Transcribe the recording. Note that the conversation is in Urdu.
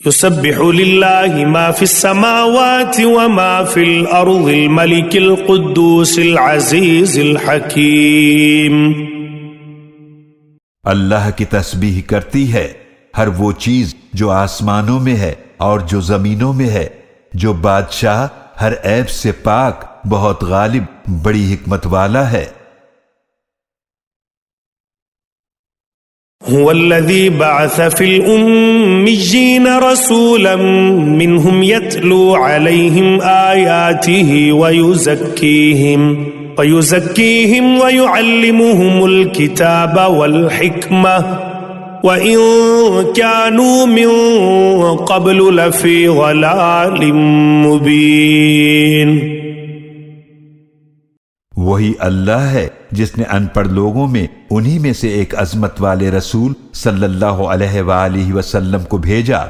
يسبح لله ما في السماوات وما في الأرض الملك القدوس العزيز الحكيم۔ اللہ کی تسبیح کرتی ہے ہر وہ چیز جو آسمانوں میں ہے اور جو زمینوں میں ہے، جو بادشاہ ہر عیب سے پاک، بہت غالب، بڑی حکمت والا ہے۔ هو الذي بعث في الأميين رسولا منهم يتلو عليهم آياته ويزكيهم ويعلمهم الكتاب والحكمة وإن كانوا من قبل لفي ضلال مبين۔ وہی اللہ ہے جس نے ان پڑھ لوگوں میں انہی میں سے ایک عظمت والے رسول صلی اللہ علیہ وآلہ وسلم کو بھیجا